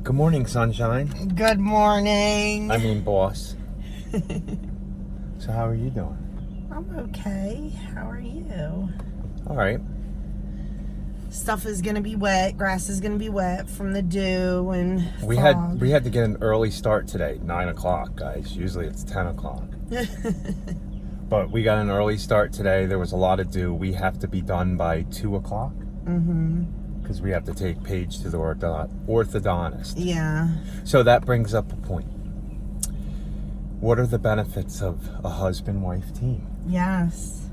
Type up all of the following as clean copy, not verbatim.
Good morning, sunshine. Good morning. I mean, boss. So how are you doing? I'm okay. How are you? All right. Stuff is gonna be wet. Grass is gonna be wet from the dew and We fog. had to get an early start today, 9 o'clock, guys. Usually it's 10 o'clock. But we got an early start today. There was a lot of dew. We have to be done by 2 o'clock. Because we have to take Paige to the orthodontist. Yeah. So that brings up a point. What are the benefits of a husband-wife team? Yes.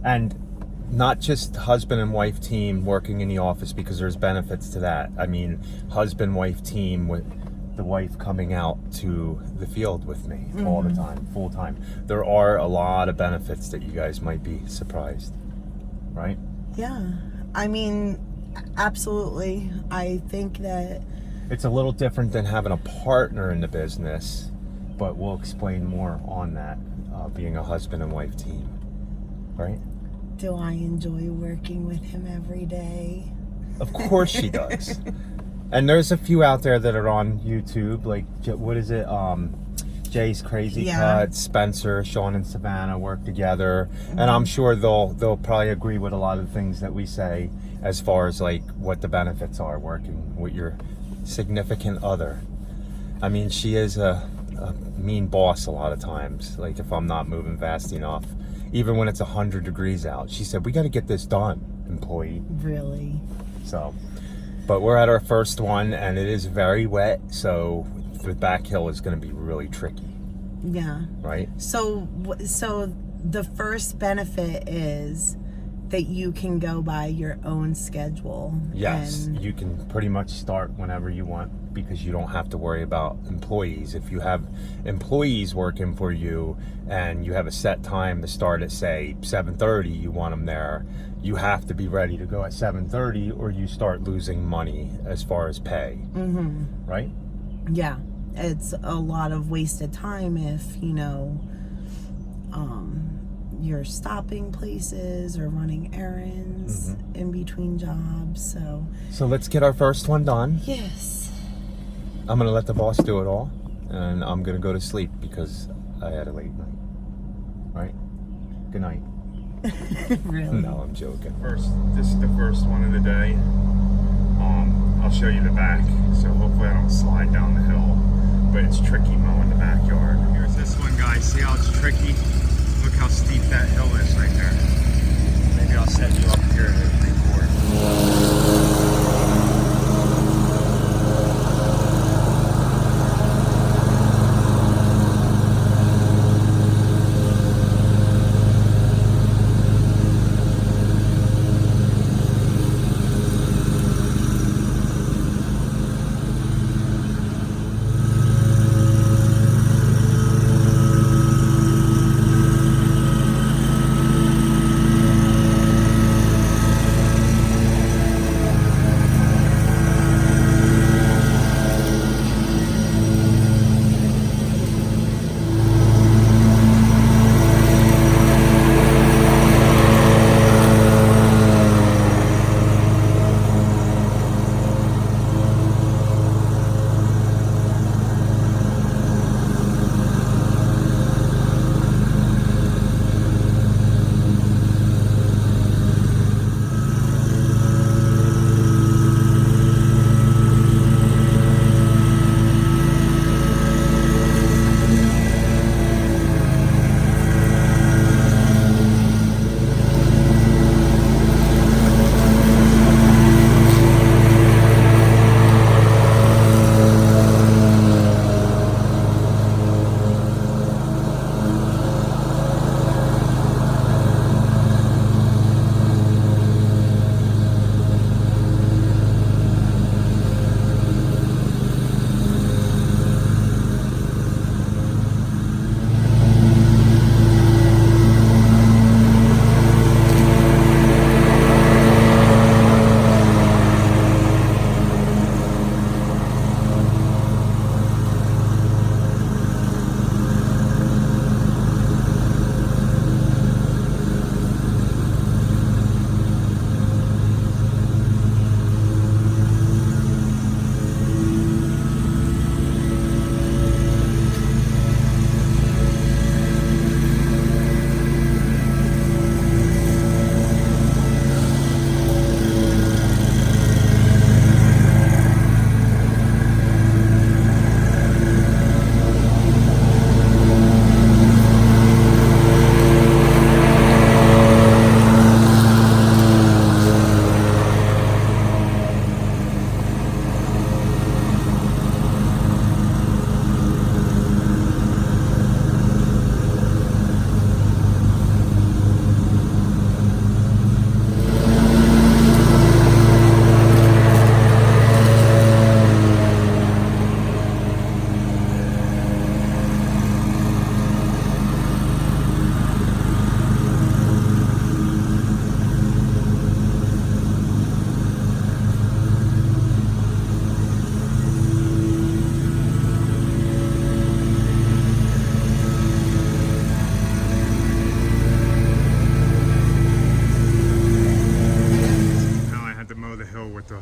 And not just husband and wife team working in the office, because there's benefits to that. I mean, husband-wife team with the wife coming out to the field with me all the time, full time. There are a lot of benefits that you guys might be surprised, right? Yeah. I mean, absolutely. I think that It's a little different than having a partner in the business, but we'll explain more on that, being a husband and wife team, right? do I enjoy working with him every day? Of course she does. And there's a few out there that are on YouTube, like, what is it? Jay's Crazy Cut, Spencer, Sean and Savannah work together. And I'm sure they'll probably agree with a lot of the things that we say as far as like what the benefits are working with your significant other. I mean, she is a mean boss a lot of times. Like if I'm not moving fast enough, even when it's 100 degrees out, she said, we got to get this done, employee. Really? So, but we're at our first one and it is very wet. So the back hill is going to be really tricky. Yeah. Right? So the first benefit is that you can go by your own schedule. Yes, And you can pretty much start whenever you want because you don't have to worry about employees. If you have employees working for you and you have a set time to start at, say, 7:30, you want them there, you have to be ready to go at 7:30 or you start losing money as far as pay. Right? Yeah. It's a lot of wasted time if, you're stopping places or running errands in between jobs. So let's get our first one done. Yes. I'm going to let the boss do it all, and I'm going to go to sleep because I had a late night. Right? Good night. Really? No, I'm joking. This is the first one of the day. I'll show you the back, so hopefully I don't slide down the hill, but it's tricky mowing the backyard. Here's this one, guys. See how it's tricky? Look how steep that hill is right there. Maybe I'll set you up here to record. to mow the hill with the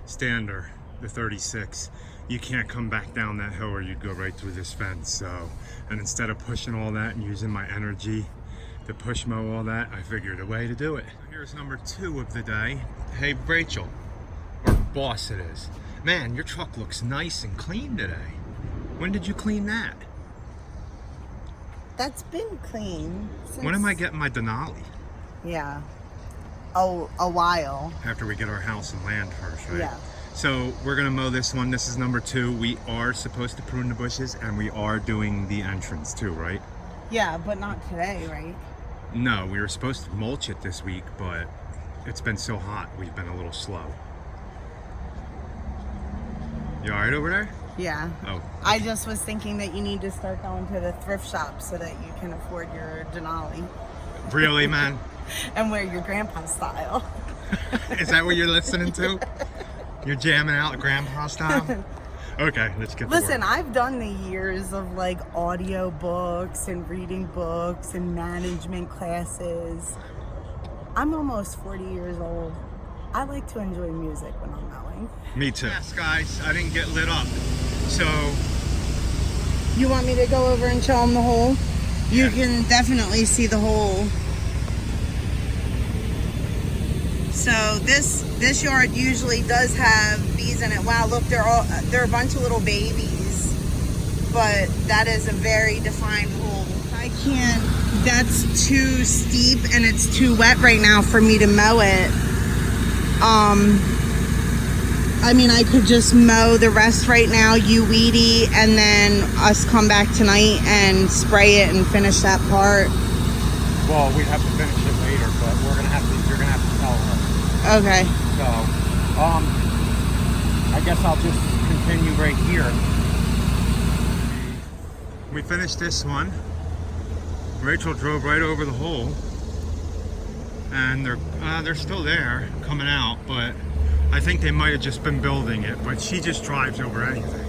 stander, the 36, you can't come back down that hill or you'd go right through this fence. So, and instead of pushing all that and using my energy to push mow all that, I figured a way to do it. Here's number 2 of the day. Hey Rachel, or boss it is. Man, your truck looks nice and clean today. When did you clean that? That's been clean since... When am I getting my Denali? Yeah. Oh, a while. After we get our house and land first, right? Yeah. So we're gonna mow this one. This is number 2. We are supposed to prune the bushes and we are doing the entrance too, right? Yeah, but not today, right? No, we were supposed to mulch it this week, but it's been so hot, we've been a little slow. You all right over there? Yeah. Oh. I just was thinking that you need to start going to the thrift shop so that you can afford your Denali. Really, man? And wear your grandpa style. Is that what you're listening to? You're jamming out grandpa style? Okay, let's get to Listen, work. I've done the years of like audio books and reading books and management classes. I'm almost 40 years old. I like to enjoy music when I'm mowing. Me too. Yes, guys, I didn't get lit up. So... You want me to go over and show them the hole? You can definitely see the hole. So this yard usually does have bees in it. Wow, look, they're a bunch of little babies, but that is a very defined hole. I can't. That's too steep and it's too wet right now for me to mow it. I mean, I could just mow the rest right now, you weedy, and then us come back tonight and spray it and finish that part. Well, we'd have to finish it later, but you're gonna have to tell her. Okay. So, I guess I'll just continue right here. We finished this one. Rachel drove right over the hole, and they're still there, coming out, but I think they might have just been building it, but she just drives over anything.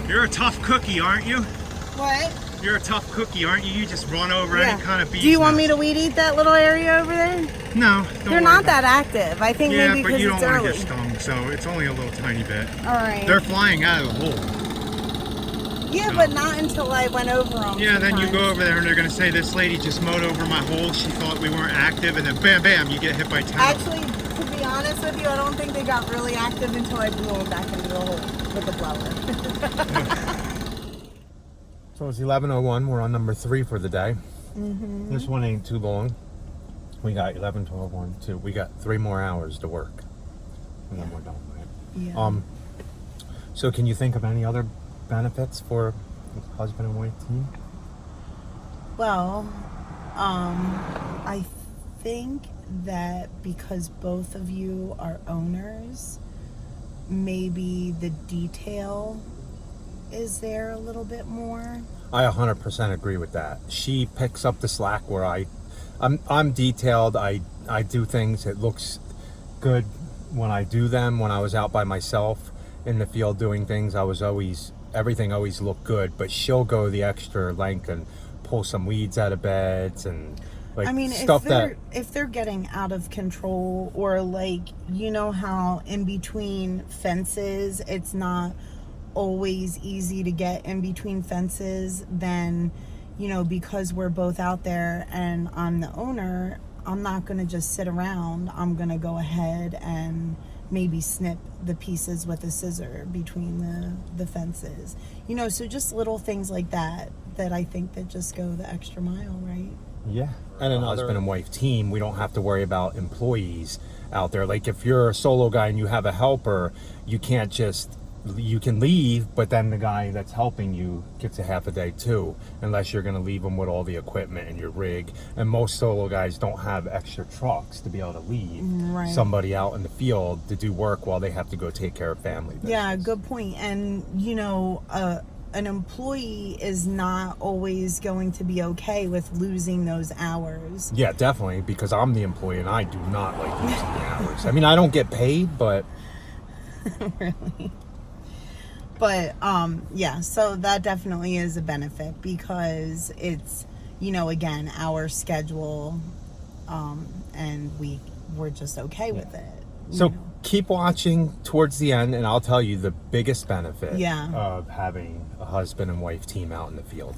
You're a tough cookie, aren't you? What? You're a tough cookie, aren't you? You just run over any kind of bees. Do you want me to weed eat that little area over there? No, they're not that active. I think maybe because but you it's don't want early. to get stung, so it's only a little tiny bit. All right. They're flying out of the hole. Yeah, So. But not until I went over them. Yeah, sometimes. then you go over there and they're going to say, this lady just mowed over my hole. She thought we weren't active, and then bam, bam, you get hit by 10. Actually, to be honest with you, I don't think they got really active until I blew them back into the hole with the blower. So it's 11:01. We're on number 3 for the day. Mm-hmm. This one ain't too long. We got 11, 12, 1, 2. We got 3 more hours to work. And then we're done, right? Yeah. So can you think of any other benefits for a husband and wife team? Well, I think that because both of you are owners, maybe the detail is there a little bit more. I 100% agree with that. She picks up the slack where I'm detailed. I do things. It looks good when I do them. When I was out by myself in the field doing things, everything always looked good, but she'll go the extra length and pull some weeds out of beds and like stuff if they're getting out of control, or like, you know how in between fences it's not always easy to get in between fences, then, you know, because we're both out there and I'm the owner, I'm not going to just sit around. I'm going to go ahead and maybe snip the pieces with a scissor between the fences, you know. So just little things like that I think that just go the extra mile, right? Yeah. And an husband and wife team, we don't have to worry about employees out there. Like if you're a solo guy and you have a helper, you can leave, but then the guy that's helping you gets a half a day too, unless you're going to leave them with all the equipment and your rig. And most solo guys don't have extra trucks to be able to leave somebody out in the field to do work while they have to go take care of family business. Yeah, good point. And, you know, an employee is not always going to be okay with losing those hours. Yeah, definitely, because I'm the employee and I do not like losing the hours. I mean, I don't get paid, but... Really? But, yeah, so that definitely is a benefit, because it's, you know, again, our schedule, and we're just okay with it. So keep watching towards the end, and I'll tell you the biggest benefit of having a husband and wife team out in the field.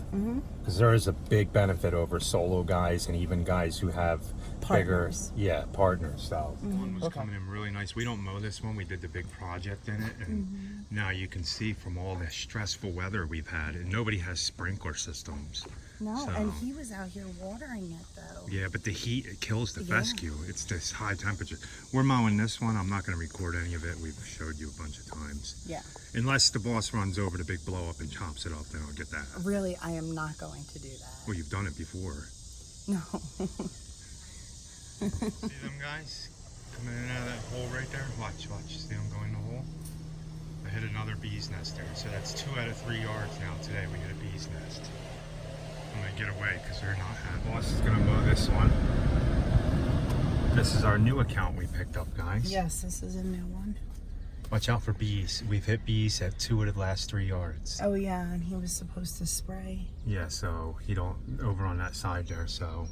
Because there is a big benefit over solo guys and even guys who have partners. Partners. So one was coming in really nice. We don't mow this one. We did the big project in it, and now you can see from all the stressful weather we've had, and nobody has sprinkler systems. No, and he was out here watering it though. Yeah, but the heat, it kills the fescue. It's this high temperature. We're mowing this one. I'm not going to record any of it. We've showed you a bunch of times. Yeah. Unless the boss runs over the big blow up and chops it up, then I'll get that. Really, I am not going to do that. Well, you've done it before. No. See them guys coming in and out of that hole right there? Watch. See them go in the hole? I hit another bee's nest there. So that's 2 out of 3 yards now today. We hit a bee's nest. I'm going to get away because they're not happy. Boss is going to mow this one. This is our new account we picked up, guys. Yes, this is a new one. Watch out for bees. We've hit bees at 2 of the last 3 yards. Oh yeah, and he was supposed to spray. Yeah, so he don't over on that side there, so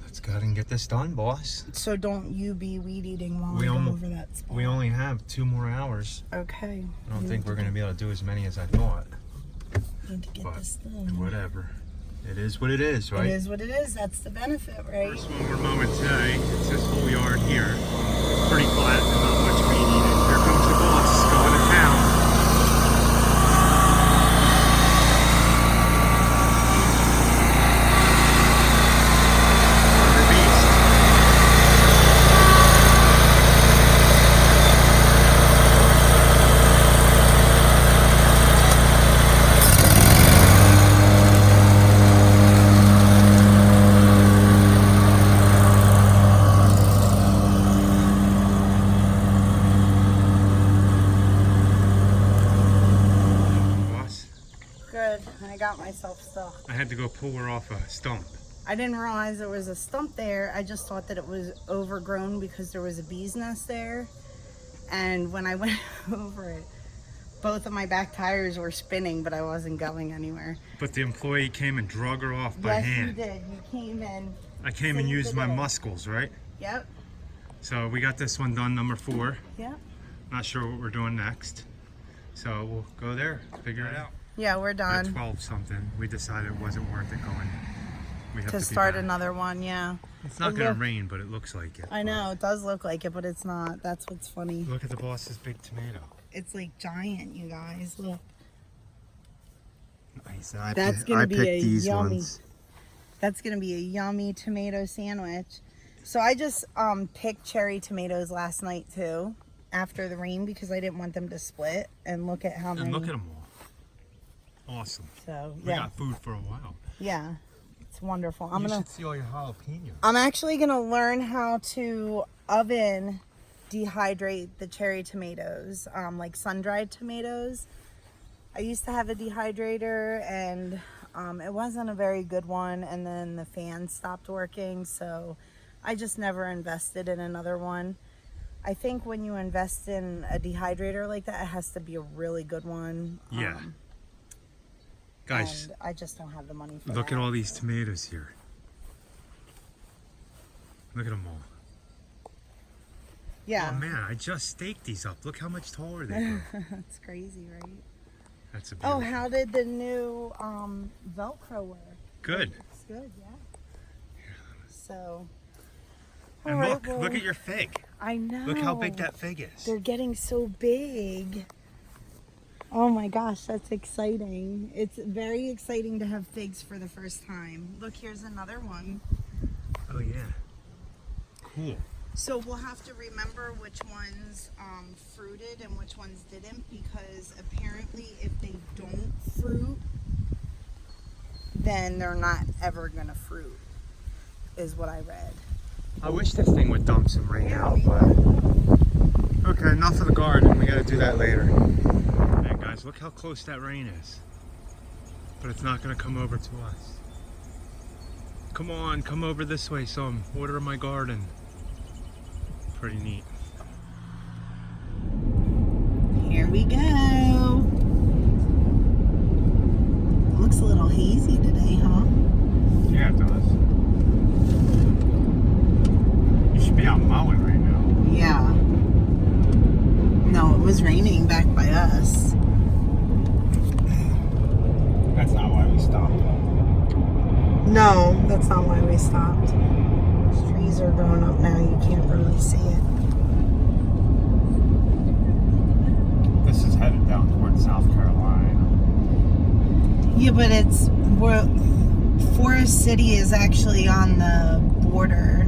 let's go ahead and get this done, boss. So don't you be weed eating while I go over that spot. We only have 2 more hours. Okay. I don't think we're going to be able to do as many as I thought. Need to get this done. Whatever. It is what it is, right? It is what it is. That's the benefit, right? First one we're mowing today, it's this whole yard here. Pretty flat and not much weed eating. Here comes the boss going to town. Got myself stuck. I had to go pull her off a stump. I didn't realize there was a stump there. I just thought that it was overgrown because there was a bee's nest there. And when I went over it, both of my back tires were spinning, but I wasn't going anywhere. But the employee came and drug her off by hand. Yes, you did. You came in. I came and used my muscles, right? Yep. So we got this one done, number 4. Yep. Not sure what we're doing next. So we'll go there, figure it out. Yeah, we're done. At 12 something, we decided it wasn't worth it going. We have to start another one, yeah. It's not going to rain, but it looks like it. I know, it does look like it, but it's not. That's what's funny. Look at the boss's big tomato. It's like giant, you guys. Look. Nice. That's going to be a yummy. That's going to be a yummy tomato sandwich. So I just picked cherry tomatoes last night too, after the rain, because I didn't want them to split. And look at how many. And look at them all. Awesome. So we got food for a while. Yeah, it's wonderful. You should see all your jalapenos. I'm actually gonna learn how to oven dehydrate the cherry tomatoes, like sun-dried tomatoes. I used to have a dehydrator, and it wasn't a very good one, and then the fan stopped working, so I just never invested in another one. I think when you invest in a dehydrator like that, it has to be a really good one. Yeah. Guys, and I just don't have the money for look at all these tomatoes here. Look at them all. Yeah. Oh man, I just staked these up. Look how much taller they are. That's crazy, right? That's a beautiful. Oh, how did the new Velcro work? Good. It's good, yeah. So. And look at your fig. I know. Look how big that fig is. They're getting so big. Oh my gosh, that's exciting. It's very exciting to have figs for the first time. Look, here's another one. Oh yeah. Cool. So we'll have to remember which ones fruited and which ones didn't, because apparently if they don't fruit, then they're not ever gonna fruit, is what I read. I wish this thing would dump some rain out, but okay, enough of the garden. We gotta do that later. Man, guys, look how close that rain is. But it's not gonna come over to us. Come on, come over this way some. Water my garden. Pretty neat. Here we go. Looks a little hazy today, huh? that's not why we stopped. Those trees are growing up now. You can't really see it. This is headed down towards South Carolina. Yeah, but Forest City is actually on the border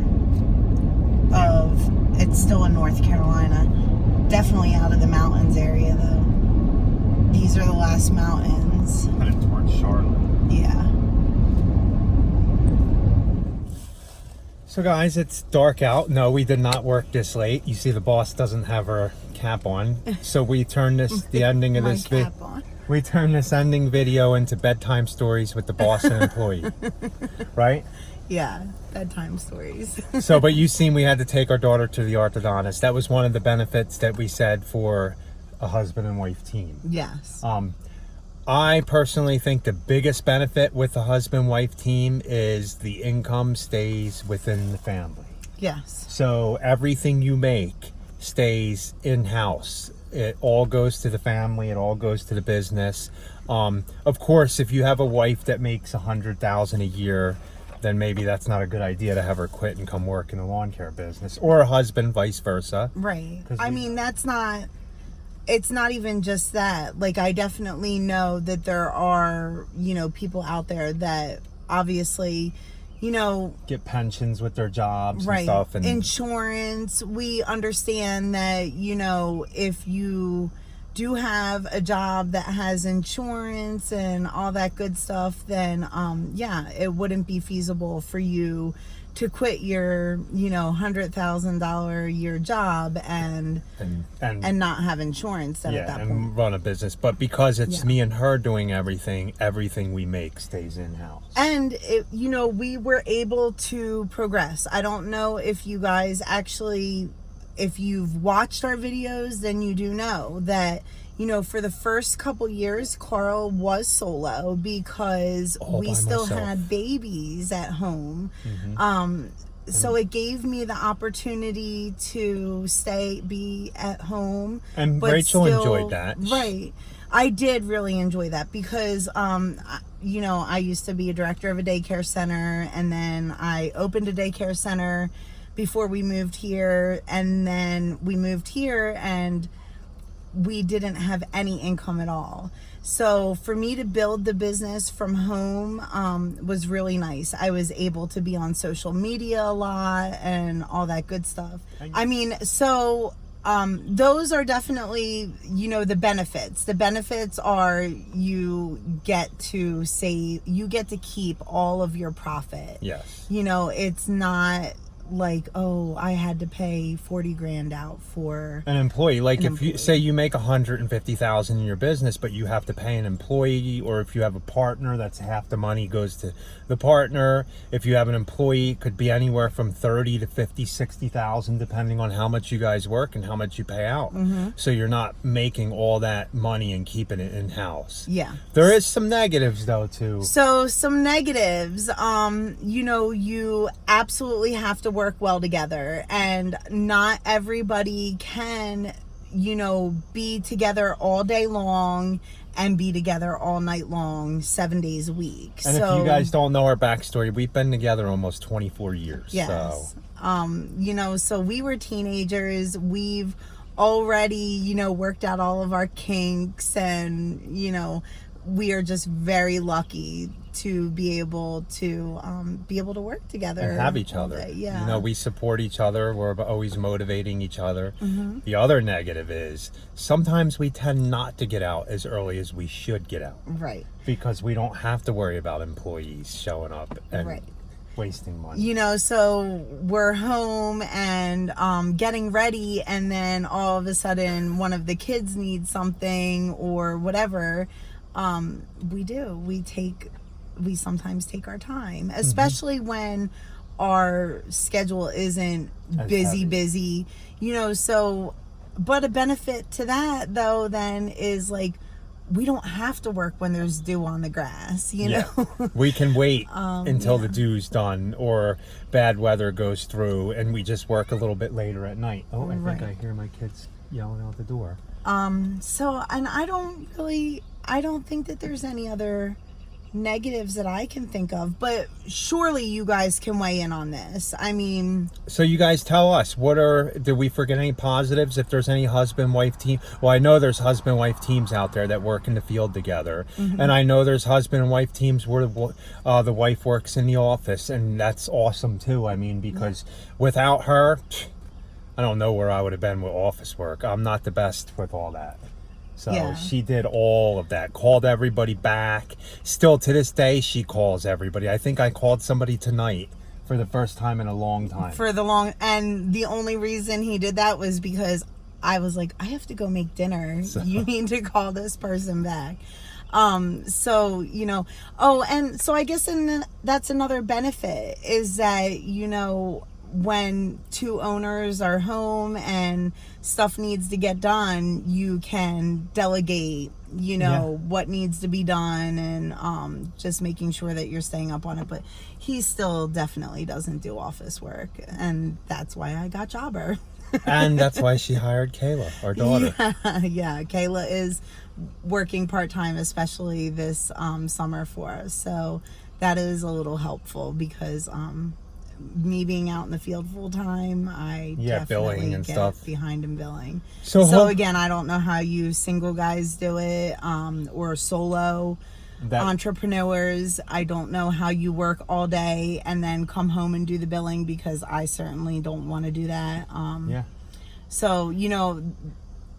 of, it's still in North Carolina. Definitely out of the mountains area though. These are the last mountains. Headed towards Charlotte. Yeah. So guys, it's dark out. No, we did not work this late. You see the boss doesn't have her cap on. So we turned the ending of this video. We turned this ending video into bedtime stories with the boss and employee. Right? Yeah, bedtime stories. So, but you've seen we had to take our daughter to the orthodontist. That was one of the benefits that we said for a husband and wife team. Yes. I personally think the biggest benefit with the husband-wife team is the income stays within the family. Yes. So everything you make stays in-house. It all goes to the family. It all goes to the business. Of course, if you have a wife that makes $100,000 a year, then maybe that's not a good idea to have her quit and come work in the lawn care business, or a husband, vice versa. Right. I mean, it's not even just that. Like, I definitely know that there are, people out there that obviously, get pensions with their jobs right. and stuff. And insurance. We understand that, if you do have a job that has insurance and all that good stuff, then, it wouldn't be feasible for you to quit your, $100,000 a year job and not have insurance at that point. And run a business. But because it's me and her doing everything we make stays in-house. And, we were able to progress. I don't know if you guys actually, if you've watched our videos, then you do know that, for the first couple years, Carl was solo because we still had babies at home. Mm-hmm. So it gave me the opportunity to be at home. And but Rachel still, enjoyed that. Right. I did really enjoy that because, I used to be a director of a daycare center, and then I opened a daycare center before we moved here, and then we moved here and we didn't have any income at all. So for me to build the business from home was really nice. I was able to be on social media a lot and all that good stuff. I mean, so those are definitely, the benefits. The benefits are you get to keep all of your profit. Yes. It's not like, oh, I had to pay 40 grand out for an employee. Like if you say you make 150,000 in your business, but you have to pay an employee, or if you have a partner, that's half the money goes to the partner. If you have an employee, it could be anywhere from 30 to 50, 60,000, depending on how much you guys work and how much you pay out. Mm-hmm. So you're not making all that money and keeping it in house. Yeah. There is some negatives though too. So some negatives, you absolutely have to work well together, and not everybody can, be together all day long and be together all night long, 7 days a week. And if you guys don't know our backstory, we've been together almost 24 years. Yes. So. So we were teenagers. We've already, worked out all of our kinks, and, we are just very lucky to be able to work together and have each other. Yeah. We support each other. We're always motivating each other. Mm-hmm. The other negative is sometimes we tend not to get out as early as we should get out. Right. Because we don't have to worry about employees showing up and wasting money. So we're home and getting ready, and then all of a sudden one of the kids needs something or whatever. We sometimes take our time, especially when our schedule isn't busy, so, but a benefit to that though then is like, we don't have to work when there's dew on the grass, know? We can wait until the dew's done or bad weather goes through, and we just work a little bit later at night. Oh, I think I hear my kids yelling out the door. So, and I don't think that there's any other negatives that I can think of, but surely you guys can weigh in on this. I mean, so you guys tell us, did we forget any positives? If there's any husband-wife team, well, I know there's husband-wife teams out there that work in the field together, and I know there's husband and wife teams where the wife works in the office, and that's awesome too. I mean, because without her, I don't know where I would have been with office work. I'm not the best with all that. So she did all of that, called everybody back. Still to this day, she calls everybody. I think I called somebody tonight for the first time in a long time. And the only reason he did that was because I was like, I have to go make dinner. So, you need to call this person back. So, you know, and so I guess that's another benefit is that, you know, when two owners are home and stuff needs to get done, you can delegate, you know, what needs to be done, and just making sure that you're staying up on it. But he still definitely doesn't do office work, and that's why I got Jobber. And that's why she hired Kayla, our daughter. Yeah, Kayla is working part-time, especially this summer for us, so that is a little helpful because me being out in the field full time, I definitely billing and get stuff behind in billing. So again, I don't know how you single guys do it, or solo entrepreneurs. I don't know how you work all day and then come home and do the billing, because I certainly don't want to do that. So, you know,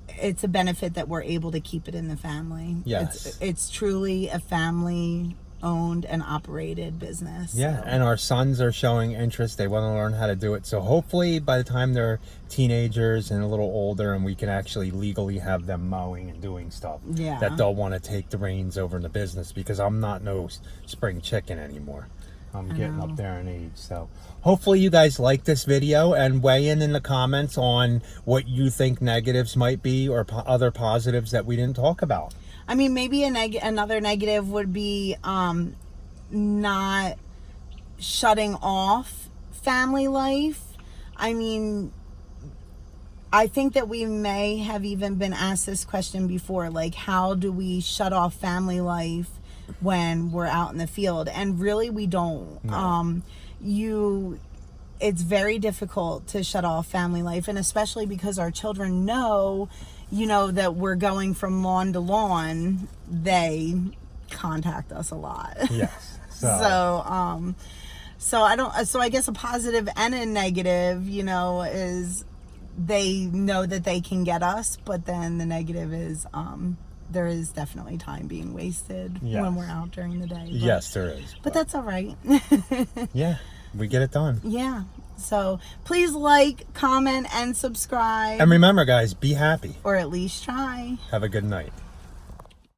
it's a benefit that we're able to keep it in the family. Yes. It's truly a family owned and operated business. And our sons are showing interest. They want to learn how to do it, so hopefully by the time they're teenagers and a little older and we can actually legally have them mowing and doing stuff, that they'll want to take the reins over in the business, because I'm not no spring chicken anymore. I'm getting up there in age. So hopefully you guys like this video, and weigh in the comments on what you think negatives might be or other positives that we didn't talk about. I mean, maybe another negative would be not shutting off family life. I mean, I think that we may have even been asked this question before, like, how do we shut off family life when we're out in the field? And really, we don't. No. It's very difficult to shut off family life, and especially because our children know, you know, that we're going from lawn to lawn, they contact us a lot. Yes. So I guess a positive and a negative, you know, is they know that they can get us, but then the negative is there is definitely time being wasted when we're out during the day. Yes, there is. But that's all right. Yeah, we get it done. Yeah. So please like, comment, and subscribe. And remember, guys, be happy. Or at least try. Have a good night.